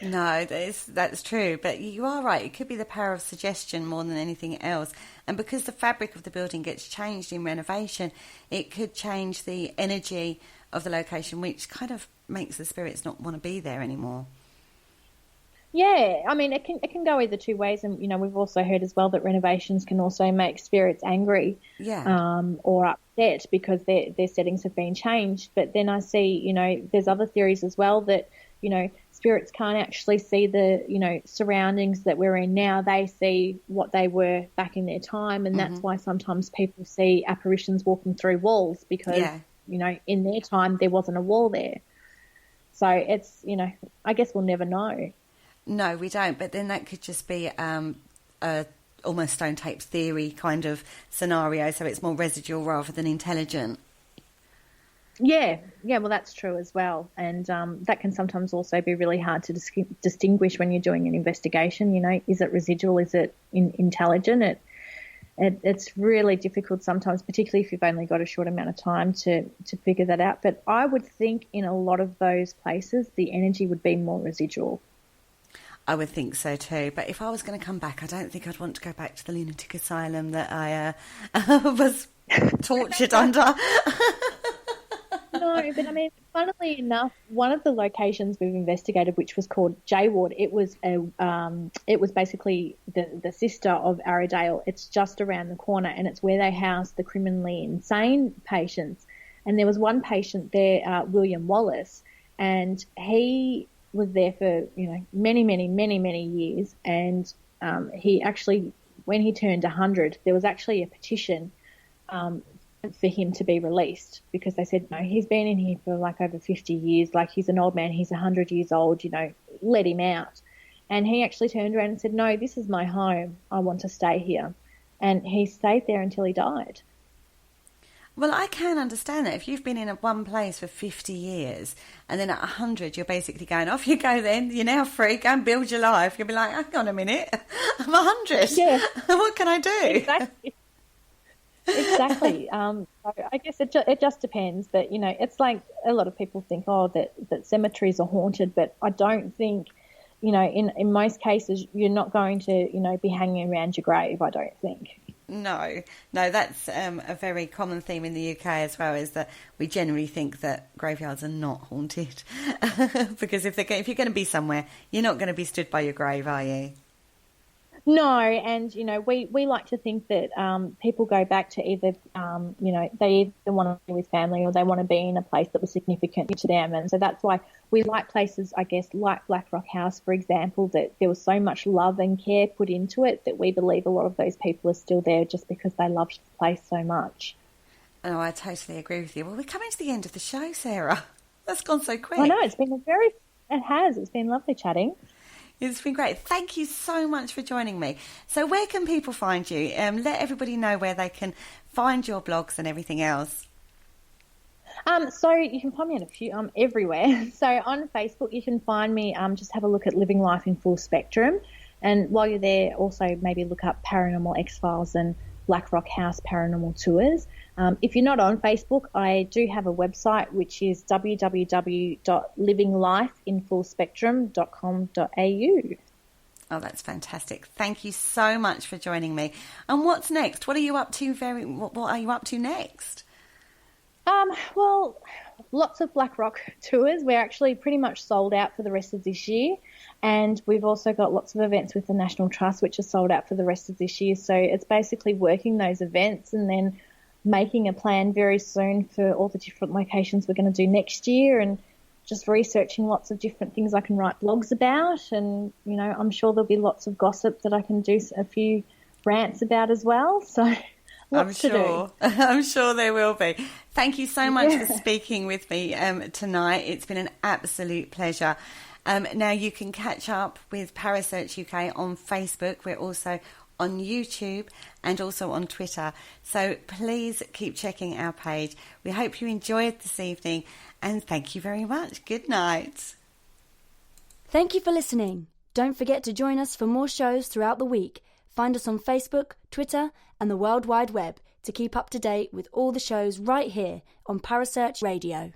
no, that's true. But you are right. It could be the power of suggestion more than anything else. And because the fabric of the building gets changed in renovation, it could change the energy of the location, which kind of makes the spirits not want to be there anymore. Yeah, I mean, it can go either two ways, and we've also heard as well that renovations can also make spirits angry, or upset because their settings have been changed. But then I see, there's other theories as well that spirits can't actually see the surroundings that we're in now. They see what they were back in their time, and that's why sometimes people see apparitions walking through walls because in their time there wasn't a wall there. So it's I guess we'll never know. No, we don't. But then that could just be a almost stone tape theory kind of scenario. So it's more residual rather than intelligent. Yeah, well, that's true as well. And that can sometimes also be really hard to distinguish when you're doing an investigation. Is it residual? Is it intelligent? It's really difficult sometimes, particularly if you've only got a short amount of time to figure that out. But I would think in a lot of those places, the energy would be more residual. I would think so too. But if I was going to come back, I don't think I'd want to go back to the lunatic asylum that I was tortured under. No, but I mean, funnily enough, one of the locations we've investigated, which was called J Ward, it was basically the sister of Arrowdale. It's just around the corner, and it's where they house the criminally insane patients. And there was one patient there, William Wallace, and he was there for many years. And he actually, when he turned 100, there was actually a petition for him to be released because they said, no, he's been in here for like over 50 years. Like, he's an old man. He's 100 years old, let him out. And he actually turned around and said, no, this is my home. I want to stay here. and he stayed there until he died. Well, I can understand that. If you've been in one place for 50 years and then at 100 you're basically going, off you go then, you're now free, go and build your life. You'll be like, hang on a minute, I'm 100. Yeah. What can I do? Exactly. So I guess it just depends. But, it's like a lot of people think, that cemeteries are haunted. But I don't think, in most cases, you're not going to, be hanging around your grave, I don't think. No, that's a very common theme in the UK as well, is that we generally think that graveyards are not haunted. Because if you're going to be somewhere, you're not going to be stood by your grave, are you? No, and, we like to think that people go back to either, they either want to be with family or they want to be in a place that was significant to them. And so that's why we like places, I guess, like Black Rock House, for example, that there was so much love and care put into it that we believe a lot of those people are still there just because they loved the place so much. Oh, I totally agree with you. Well, we're coming to the end of the show, Sarah. That's gone so quick. I know, it's been lovely chatting. It's been great. Thank you so much for joining me. So where can people find you? Let everybody know where they can find your blogs and everything else. So you can find me on a few, everywhere. So on Facebook, you can find me, just have a look at Living Life in Full Spectrum. And while you're there, also maybe look up Paranormal X-Files and Black Rock House Paranormal Tours. If you're not on Facebook, I do have a website, which is www.livinglifeinfullspectrum.com.au. Oh, that's fantastic. Thank you so much for joining me. And what's next? What are you up to what are you up to next? Well, lots of Black Rock tours. We're actually pretty much sold out for the rest of this year. And we've also got lots of events with the National Trust, which are sold out for the rest of this year. So it's basically working those events and then making a plan very soon for all the different locations we're going to do next year, and just researching lots of different things I can write blogs about. And, I'm sure there'll be lots of gossip that I can do a few rants about as well. So lots to do. I'm sure there will be. Thank you so much for speaking with me tonight. It's been an absolute pleasure. Now you can catch up with Parasearch UK on Facebook. We're also on YouTube and also on Twitter. So please keep checking our page. We hope you enjoyed this evening, and thank you very much. Good night. Thank you for listening. Don't forget to join us for more shows throughout the week. Find us on Facebook, Twitter, and the World Wide Web to keep up to date with all the shows right here on Parasearch Radio.